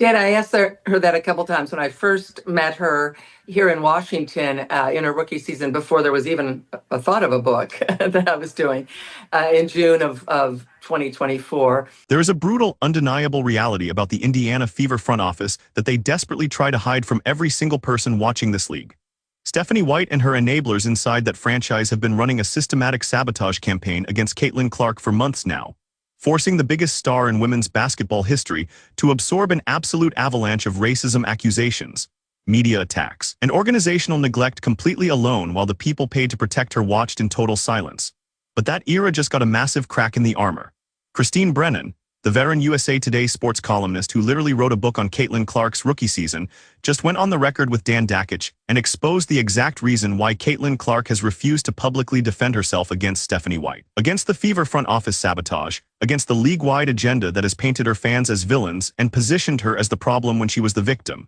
Did I asked her that a couple times when I first met her here in Washington in her rookie season before there was even a thought of a book that I was doing in June of 2024. There is a brutal, undeniable reality about the Indiana Fever front office that they desperately try to hide from every single person watching this league. Stephanie White and her enablers inside that franchise have been running a systematic sabotage campaign against Caitlin Clark for months now, forcing the biggest star in women's basketball history to absorb an absolute avalanche of racism accusations, media attacks, and organizational neglect completely alone while the people paid to protect her watched in total silence. But that era just got a massive crack in the armor. Christine Brennan, the veteran USA Today sports columnist who literally wrote a book on Caitlin Clark's rookie season, just went on the record with Dan Dakich and exposed the exact reason why Caitlin Clark has refused to publicly defend herself against Stephanie White, against the Fever front office sabotage, against the league-wide agenda that has painted her fans as villains and positioned her as the problem when she was the victim.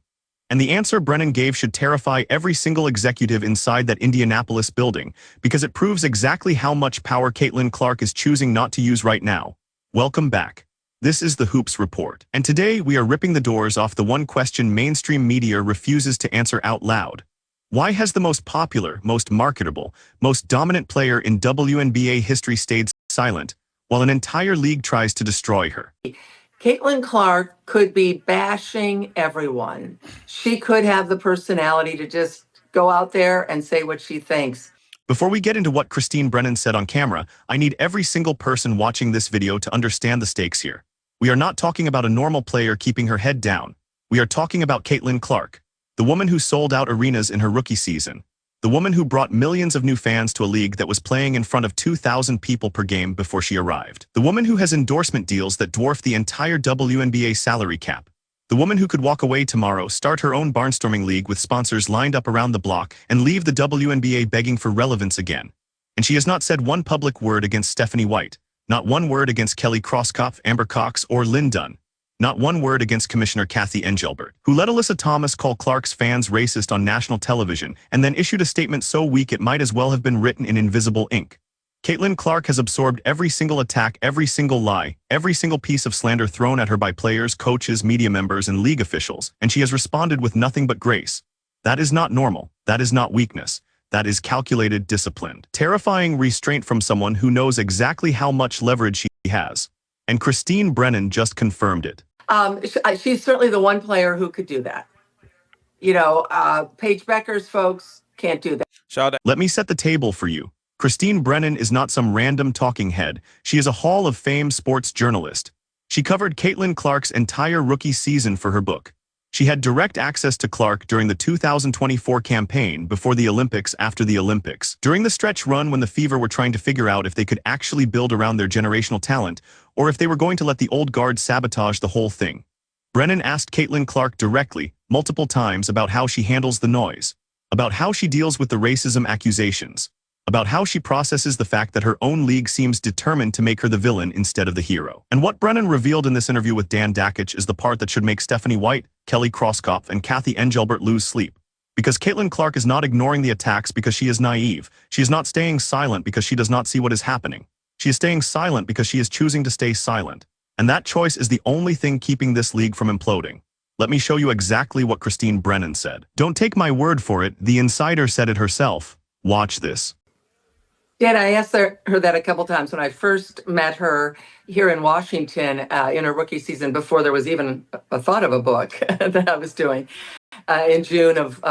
And the answer Brennan gave should terrify every single executive inside that Indianapolis building, because it proves exactly how much power Caitlin Clark is choosing not to use right now. Welcome back. This is the Hoops Report, and today we are ripping the doors off the one question mainstream media refuses to answer out loud. Why has the most popular, most marketable, most dominant player in WNBA history stayed silent, while an entire league tries to destroy her? Caitlin Clark could be bashing everyone. She could have the personality to just go out there and say what she thinks. Before we get into what Christine Brennan said on camera, I need every single person watching this video to understand the stakes here. We are not talking about a normal player keeping her head down. We are talking about Caitlin Clark, the woman who sold out arenas in her rookie season, the woman who brought millions of new fans to a league that was playing in front of 2,000 people per game before she arrived, the woman who has endorsement deals that dwarf the entire WNBA salary cap, the woman who could walk away tomorrow, start her own barnstorming league with sponsors lined up around the block, and leave the WNBA begging for relevance again. And she has not said one public word against Stephanie White, not one word against Kelly Crosskopf, Amber Cox, or Lynn Dunn, not one word against Commissioner Kathy Engelbert, who let Alyssa Thomas call Clark's fans racist on national television and then issued a statement so weak it might as well have been written in invisible ink. Caitlin Clark has absorbed every single attack, every single lie, every single piece of slander thrown at her by players, coaches, media members, and league officials, and she has responded with nothing but grace. That is not normal. That is not weakness. That is calculated, disciplined, terrifying restraint from someone who knows exactly how much leverage she has. And Christine Brennan just confirmed it. She's certainly the one player who could do that. Paige Becker's folks can't do that. Let me set the table for you. Christine Brennan is not some random talking head. She is a Hall of Fame sports journalist. She covered Caitlin Clark's entire rookie season for her book. She had direct access to Clark during the 2024 campaign, before the Olympics, after the Olympics, during the stretch run when the Fever were trying to figure out if they could actually build around their generational talent, or if they were going to let the old guard sabotage the whole thing. Brennan asked Caitlin Clark directly, multiple times, about how she handles the noise, about how she deals with the racism accusations, about how she processes the fact that her own league seems determined to make her the villain instead of the hero. And what Brennan revealed in this interview with Dan Dakich is the part that should make Stephanie White, Kelly Crosskopf, and Kathy Engelbert lose sleep. Because Caitlin Clark is not ignoring the attacks because she is naive. She is not staying silent because she does not see what is happening. She is staying silent because she is choosing to stay silent. And that choice is the only thing keeping this league from imploding. Let me show you exactly what Christine Brennan said. Don't take my word for it, the insider said it herself. Watch this. Did I asked her that a couple times when I first met her here in Washington in her rookie season before there was even a thought of a book that I was doing in June of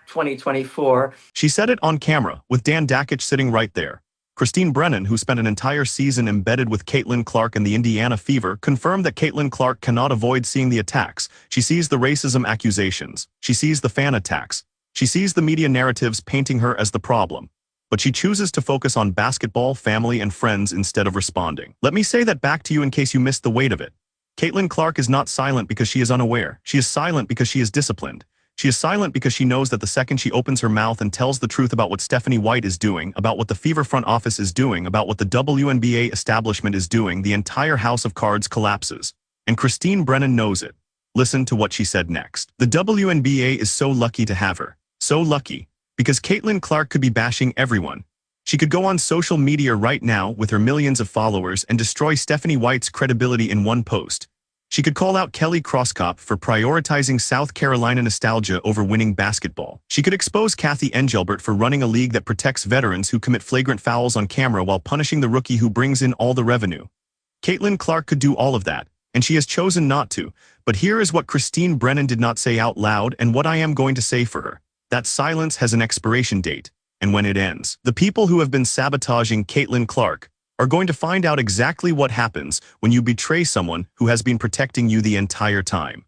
2024. She said it on camera with Dan Dakich sitting right there. Christine Brennan, who spent an entire season embedded with Caitlin Clark and the Indiana Fever, confirmed that Caitlin Clark cannot avoid seeing the attacks. She sees the racism accusations. She sees the fan attacks. She sees the media narratives painting her as the problem. But she chooses to focus on basketball, family, and friends instead of responding. Let me say that back to you in case you missed the weight of it. Caitlin Clark is not silent because she is unaware. She is silent because she is disciplined. She is silent because she knows that the second she opens her mouth and tells the truth about what Stephanie White is doing, about what the Fever front office is doing, about what the WNBA establishment is doing, the entire house of cards collapses. And Christine Brennan knows it. Listen to what she said next. The WNBA is so lucky to have her. So lucky. Because Caitlin Clark could be bashing everyone. She could go on social media right now with her millions of followers and destroy Stephanie White's credibility in one post. She could call out Kelly Crosskop for prioritizing South Carolina nostalgia over winning basketball. She could expose Kathy Engelbert for running a league that protects veterans who commit flagrant fouls on camera while punishing the rookie who brings in all the revenue. Caitlin Clark could do all of that, and she has chosen not to. But here is what Christine Brennan did not say out loud and what I am going to say for her. That silence has an expiration date, and when it ends, the people who have been sabotaging Caitlin Clark are going to find out exactly what happens when you betray someone who has been protecting you the entire time.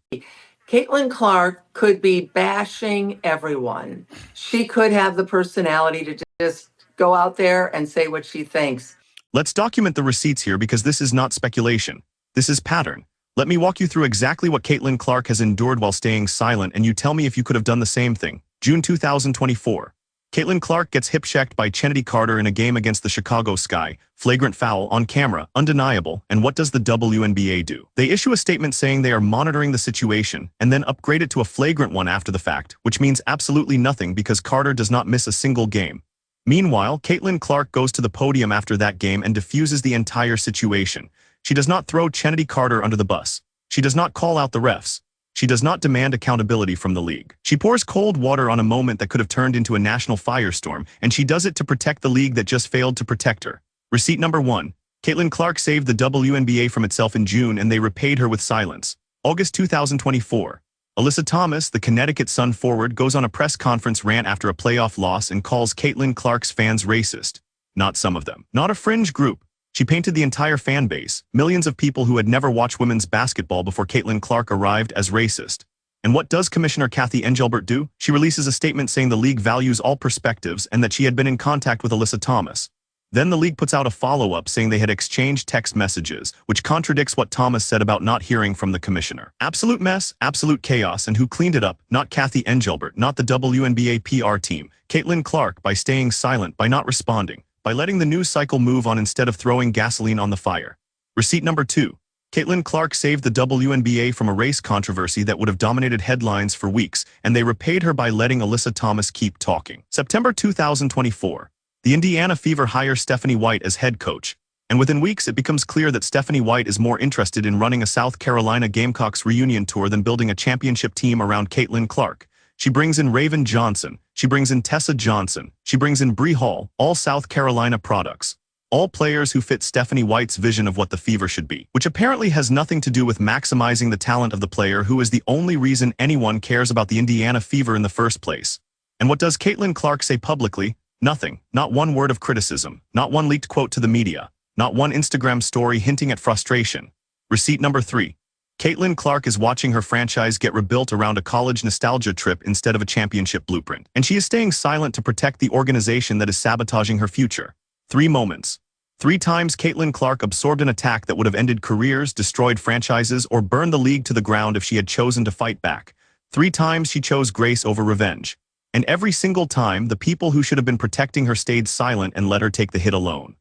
Caitlin Clark could be bashing everyone. She could have the personality to just go out there and say what she thinks. Let's document the receipts here because this is not speculation. This is pattern. Let me walk you through exactly what Caitlin Clark has endured while staying silent, and you tell me if you could have done the same thing. June 2024. Caitlin Clark gets hip-checked by Chennedy Carter in a game against the Chicago Sky. Flagrant foul, on camera, undeniable, and what does the WNBA do? They issue a statement saying they are monitoring the situation, and then upgrade it to a flagrant one after the fact, which means absolutely nothing because Carter does not miss a single game. Meanwhile, Caitlin Clark goes to the podium after that game and diffuses the entire situation. She does not throw Chennedy Carter under the bus. She does not call out the refs. She does not demand accountability from the league. She pours cold water on a moment that could have turned into a national firestorm, and she does it to protect the league that just failed to protect her. Receipt number 1. Caitlin Clark saved the WNBA from itself in June, and they repaid her with silence. August 2024. Alyssa Thomas, the Connecticut Sun forward, goes on a press conference rant after a playoff loss and calls Caitlin Clark's fans racist. Not some of them. Not a fringe group. She painted the entire fan base, millions of people who had never watched women's basketball before Caitlin Clark arrived, as racist. And what does Commissioner Kathy Engelbert do? She releases a statement saying the league values all perspectives and that she had been in contact with Alyssa Thomas. Then the league puts out a follow-up saying they had exchanged text messages, which contradicts what Thomas said about not hearing from the commissioner. Absolute mess, absolute chaos, and who cleaned it up? Not Kathy Engelbert, not the WNBA PR team. Caitlin Clark, by staying silent, by not responding, by letting the news cycle move on instead of throwing gasoline on the fire. Receipt number 2. Caitlin Clark saved the WNBA from a race controversy that would have dominated headlines for weeks, and they repaid her by letting Alyssa Thomas keep talking. September 2024. The Indiana Fever hire Stephanie White as head coach, and within weeks it becomes clear that Stephanie White is more interested in running a South Carolina Gamecocks reunion tour than building a championship team around Caitlin Clark. She brings in Raven Johnson, she brings in Tessa Johnson, she brings in Bree Hall, all South Carolina products. All players who fit Stephanie White's vision of what the Fever should be, which apparently has nothing to do with maximizing the talent of the player who is the only reason anyone cares about the Indiana Fever in the first place. And what does Caitlin Clark say publicly? Nothing. Not one word of criticism, not one leaked quote to the media, not one Instagram story hinting at frustration. Receipt number 3. Caitlin Clark is watching her franchise get rebuilt around a college nostalgia trip instead of a championship blueprint, and she is staying silent to protect the organization that is sabotaging her future. 3 moments. 3 times Caitlin Clark absorbed an attack that would have ended careers, destroyed franchises, or burned the league to the ground if she had chosen to fight back. 3 times she chose grace over revenge. And every single time, the people who should have been protecting her stayed silent and let her take the hit alone.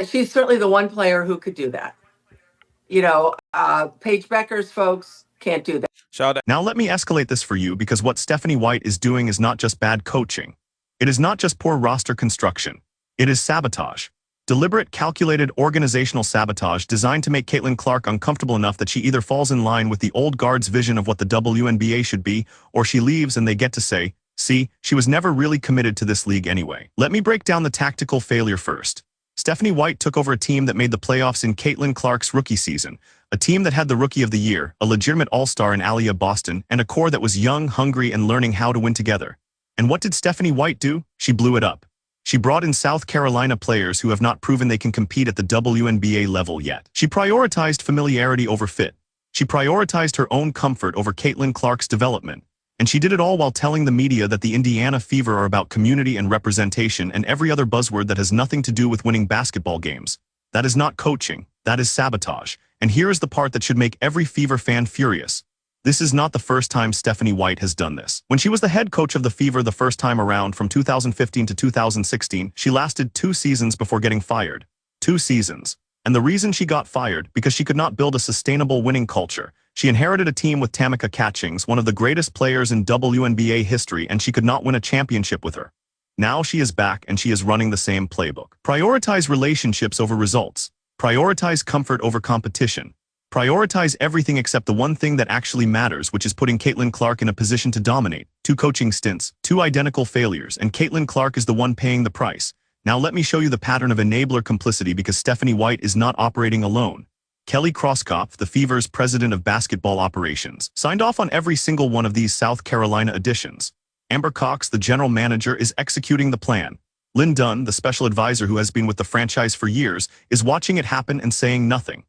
She's certainly the one player who could do that. You know, Paige Becker's folks can't do that. Now let me escalate this for you, because what Stephanie White is doing is not just bad coaching. It is not just poor roster construction. It is sabotage. Deliberate, calculated organizational sabotage designed to make Caitlin Clark uncomfortable enough that she either falls in line with the old guard's vision of what the WNBA should be, or she leaves and they get to say, see, she was never really committed to this league anyway. Let me break down the tactical failure first. Stephanie White took over a team that made the playoffs in Caitlin Clark's rookie season, a team that had the Rookie of the Year, a legitimate all-star in Aliyah Boston, and a core that was young, hungry, and learning how to win together. And what did Stephanie White do? She blew it up. She brought in South Carolina players who have not proven they can compete at the WNBA level yet. She prioritized familiarity over fit. She prioritized her own comfort over Caitlin Clark's development. And she did it all while telling the media that the Indiana Fever are about community and representation and every other buzzword that has nothing to do with winning basketball games. That is not coaching. That is sabotage. And here is the part that should make every Fever fan furious. This is not the first time Stephanie White has done this. When she was the head coach of the Fever the first time around from 2015 to 2016, she lasted 2 seasons before getting fired. 2 seasons. And the reason she got fired, because she could not build a sustainable winning culture. She inherited a team with Tamika Catchings, one of the greatest players in WNBA history, and she could not win a championship with her. Now she is back and she is running the same playbook. Prioritize relationships over results. Prioritize comfort over competition. Prioritize everything except the one thing that actually matters, which is putting Caitlin Clark in a position to dominate. 2 coaching stints, 2 identical failures, and Caitlin Clark is the one paying the price. Now let me show you the pattern of enabler complicity because Stephanie White is not operating alone. Kelly Crosskopf, the Fever's president of basketball operations, signed off on every single one of these South Carolina additions. Amber Cox, the general manager, is executing the plan. Lynn Dunn, the special advisor who has been with the franchise for years, is watching it happen and saying nothing.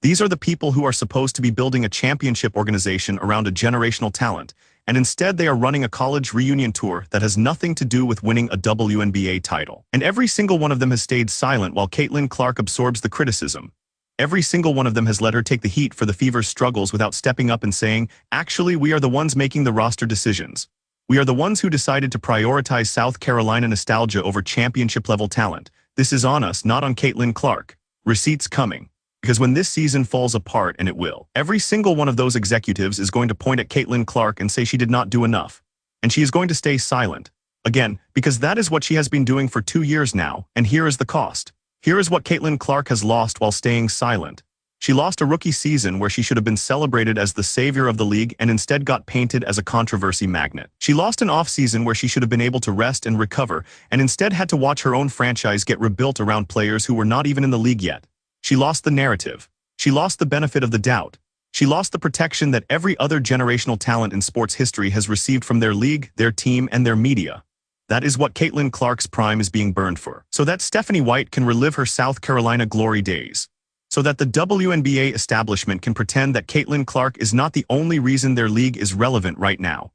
These are the people who are supposed to be building a championship organization around a generational talent, and instead they are running a college reunion tour that has nothing to do with winning a WNBA title. And every single one of them has stayed silent while Caitlin Clark absorbs the criticism. Every single one of them has let her take the heat for the Fever's struggles without stepping up and saying, actually, we are the ones making the roster decisions. We are the ones who decided to prioritize South Carolina nostalgia over championship-level talent. This is on us, not on Caitlin Clark. Receipts coming. Because when this season falls apart, and it will, every single one of those executives is going to point at Caitlin Clark and say she did not do enough. And she is going to stay silent. Again, because that is what she has been doing for 2 years now, and here is the cost. Here is what Caitlin Clark has lost while staying silent. She lost a rookie season where she should have been celebrated as the savior of the league and instead got painted as a controversy magnet. She lost an offseason where she should have been able to rest and recover and instead had to watch her own franchise get rebuilt around players who were not even in the league yet. She lost the narrative. She lost the benefit of the doubt. She lost the protection that every other generational talent in sports history has received from their league, their team, and their media. That is what Caitlin Clark's prime is being burned for, so that Stephanie White can relive her South Carolina glory days. So that the WNBA establishment can pretend that Caitlin Clark is not the only reason their league is relevant right now.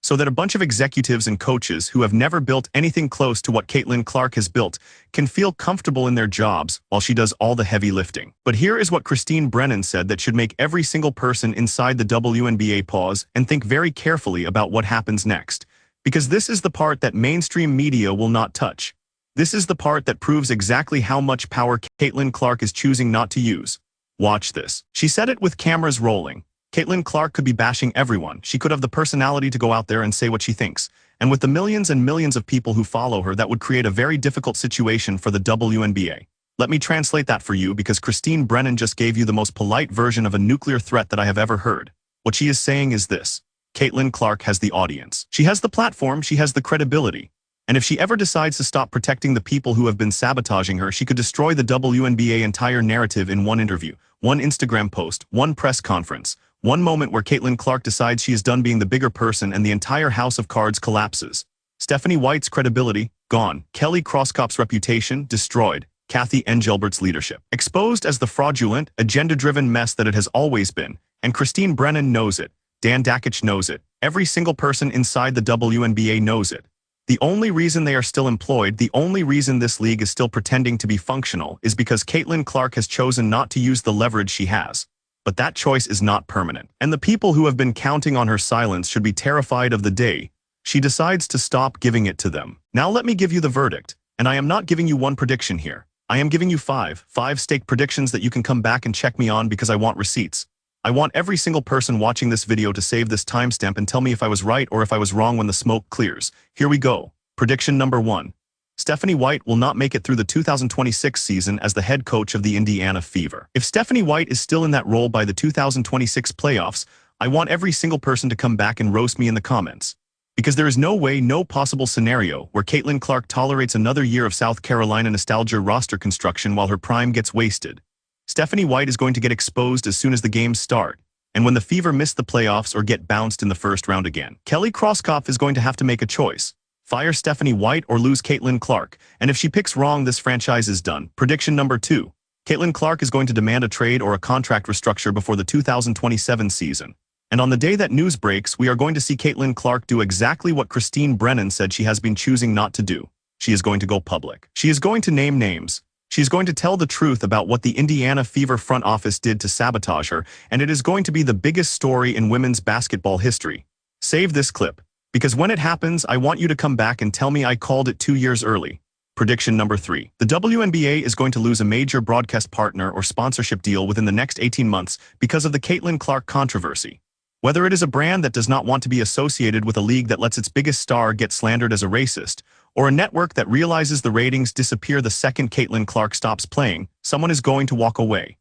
So that a bunch of executives and coaches who have never built anything close to what Caitlin Clark has built can feel comfortable in their jobs while she does all the heavy lifting. But here is what Brennan said that should make every single person inside the WNBA pause and think very carefully about what happens next. Because this is the part that mainstream media will not touch. This is the part that proves exactly how much power Caitlin Clark is choosing not to use. Watch this. She said it with cameras rolling. Caitlin Clark could be bashing everyone. She could have the personality to go out there and say what she thinks. And with the millions and millions of people who follow her, that would create a very difficult situation for the WNBA. Let me translate that for you because Brennan just gave you the most polite version of a nuclear threat that I have ever heard. What she is saying is this. Caitlin Clark has the audience. She has the platform, she has the credibility. And if she ever decides to stop protecting the people who have been sabotaging her, she could destroy the WNBA entire narrative in one interview, one Instagram post, one press conference, one moment where Caitlin Clark decides she is done being the bigger person and the entire house of cards collapses. Stephanie White's credibility, gone. Kelly Crosskopf's reputation, destroyed. Kathy Engelbert's leadership, exposed as the fraudulent, agenda-driven mess that it has always been. And Brennan knows it. Dan Dakich knows it. Every single person inside the WNBA knows it. The only reason they are still employed, the only reason this league is still pretending to be functional is because Caitlin Clark has chosen not to use the leverage she has. But that choice is not permanent. And the people who have been counting on her silence should be terrified of the day she decides to stop giving it to them. Now let me give you the verdict. And I am not giving you one prediction here. I am giving you five stake predictions that you can come back and check me on because I want receipts. I want every single person watching this video to save this timestamp and tell me if I was right or if I was wrong when the smoke clears. Here we go. Prediction number 1. Stephanie White will not make it through the 2026 season as the head coach of the Indiana Fever. If Stephanie White is still in that role by the 2026 playoffs, I want every single person to come back and roast me in the comments. Because there is no way, no possible scenario where Caitlin Clark tolerates another year of South Carolina nostalgia roster construction while her prime gets wasted. Stephanie White is going to get exposed as soon as the games start, and when the Fever miss the playoffs or get bounced in the first round again. Kelly Crosskopf is going to have to make a choice. Fire Stephanie White or lose Caitlin Clark, and if she picks wrong, this franchise is done. Prediction number 2. Caitlin Clark is going to demand a trade or a contract restructure before the 2027 season. And on the day that news breaks, we are going to see Caitlin Clark do exactly what Brennan said she has been choosing not to do. She is going to go public. She is going to name names. She's going to tell the truth about what the Indiana Fever front office did to sabotage her, and it is going to be the biggest story in women's basketball history. Save this clip, because when it happens, I want you to come back and tell me I called it 2 years early. Prediction number 3. The WNBA is going to lose a major broadcast partner or sponsorship deal within the next 18 months because of the Caitlin Clark controversy. Whether it is a brand that does not want to be associated with a league that lets its biggest star get slandered as a racist, or a network that realizes the ratings disappear the second Caitlin Clark stops playing, someone is going to walk away.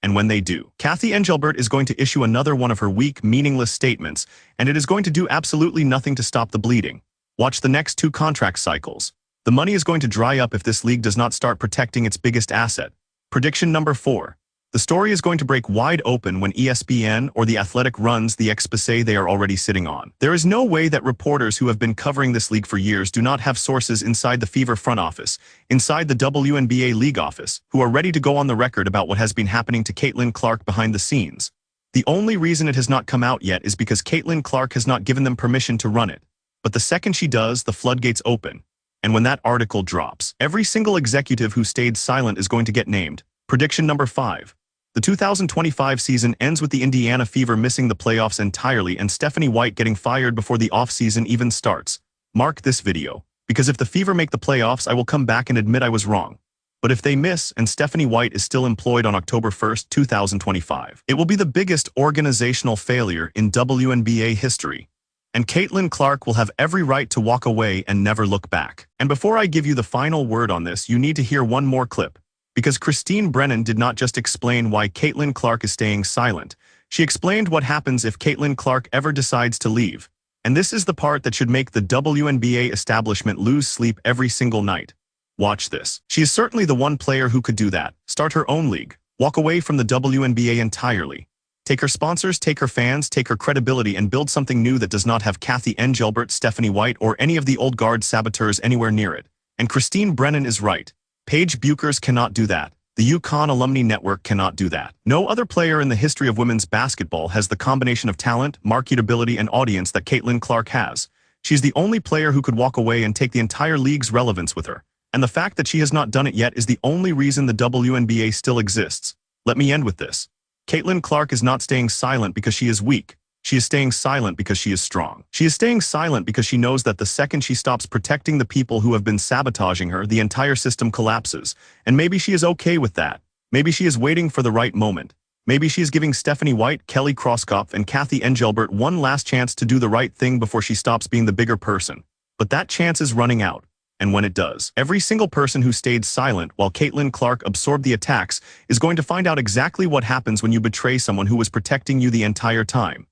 And when they do, Kathy Engelbert is going to issue another one of her weak, meaningless statements, and it is going to do absolutely nothing to stop the bleeding. Watch the next 2 contract cycles. The money is going to dry up if this league does not start protecting its biggest asset. Prediction number 4. The story is going to break wide open when ESPN or The Athletic runs the exposé they are already sitting on. There is no way that reporters who have been covering this league for years do not have sources inside the Fever front office, inside the WNBA league office, who are ready to go on the record about what has been happening to Caitlin Clark behind the scenes. The only reason it has not come out yet is because Caitlin Clark has not given them permission to run it. But the second she does, the floodgates open. And when that article drops, every single executive who stayed silent is going to get named. Prediction number 5. The 2025 season ends with the Indiana Fever missing the playoffs entirely and Stephanie White getting fired before the offseason even starts. Mark this video, because if the Fever make the playoffs, I will come back and admit I was wrong. But if they miss and Stephanie White is still employed on October 1st, 2025, it will be the biggest organizational failure in WNBA history. And Caitlin Clark will have every right to walk away and never look back. And before I give you the final word on this, you need to hear one more clip. Because Brennan did not just explain why Caitlin Clark is staying silent. She explained what happens if Caitlin Clark ever decides to leave. And this is the part that should make the WNBA establishment lose sleep every single night. Watch this. She is certainly the one player who could do that. Start her own league. Walk away from the WNBA entirely. Take her sponsors, take her fans, take her credibility, and build something new that does not have Kathy Engelbert, Stephanie White, or any of the old guard saboteurs anywhere near it. And Brennan is right. Paige Buchers cannot do that. The UConn Alumni Network cannot do that. No other player in the history of women's basketball has the combination of talent, marketability, and audience that Caitlin Clark has. She's the only player who could walk away and take the entire league's relevance with her. And the fact that she has not done it yet is the only reason the WNBA still exists. Let me end with this. Caitlin Clark is not staying silent because she is weak. She is staying silent because she is strong. She is staying silent because she knows that the second she stops protecting the people who have been sabotaging her, the entire system collapses. And maybe she is okay with that. Maybe she is waiting for the right moment. Maybe she is giving Stephanie White, Kelly Crosskopf, and Kathy Engelbert one last chance to do the right thing before she stops being the bigger person. But that chance is running out. And when it does, every single person who stayed silent while Caitlin Clark absorbed the attacks is going to find out exactly what happens when you betray someone who was protecting you the entire time.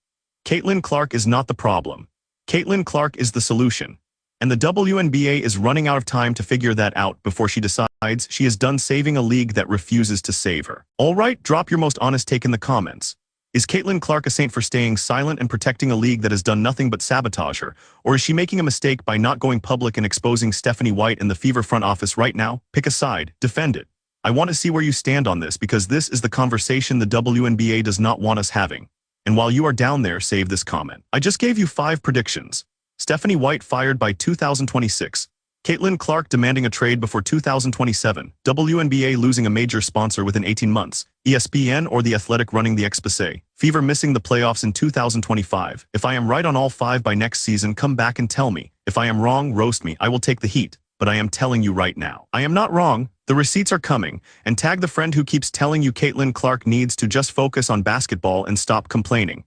Caitlin Clark is not the problem. Caitlin Clark is the solution. And the WNBA is running out of time to figure that out before she decides she is done saving a league that refuses to save her. Alright, drop your most honest take in the comments. Is Caitlin Clark a saint for staying silent and protecting a league that has done nothing but sabotage her? Or is she making a mistake by not going public and exposing Stephanie White and the Fever front office right now? Pick a side, defend it. I want to see where you stand on this because this is the conversation the WNBA does not want us having. And while you are down there, save this comment. I just gave you 5 predictions. Stephanie White fired by 2026. Caitlin Clark demanding a trade before 2027. WNBA losing a major sponsor within 18 months. ESPN or The Athletic running the exposé. Fever missing the playoffs in 2025. If I am right on all 5 by next season, come back and tell me. If I am wrong, roast me. I will take the heat. But I am telling you right now, I am not wrong. The receipts are coming, and tag the friend who keeps telling you Caitlin Clark needs to just focus on basketball and stop complaining.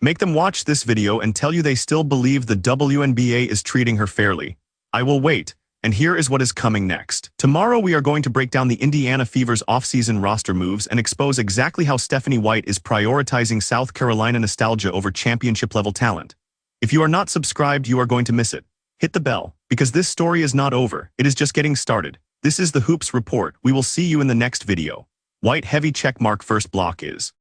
Make them watch this video and tell you they still believe the WNBA is treating her fairly. I will wait, and here is what is coming next. Tomorrow we are going to break down the Indiana Fever's offseason roster moves and expose exactly how Stephanie White is prioritizing South Carolina nostalgia over championship-level talent. If you are not subscribed, you are going to miss it. Hit the bell, because this story is not over, it is just getting started. This is the Hoops Report. We will see you in the next video. White heavy checkmark first block is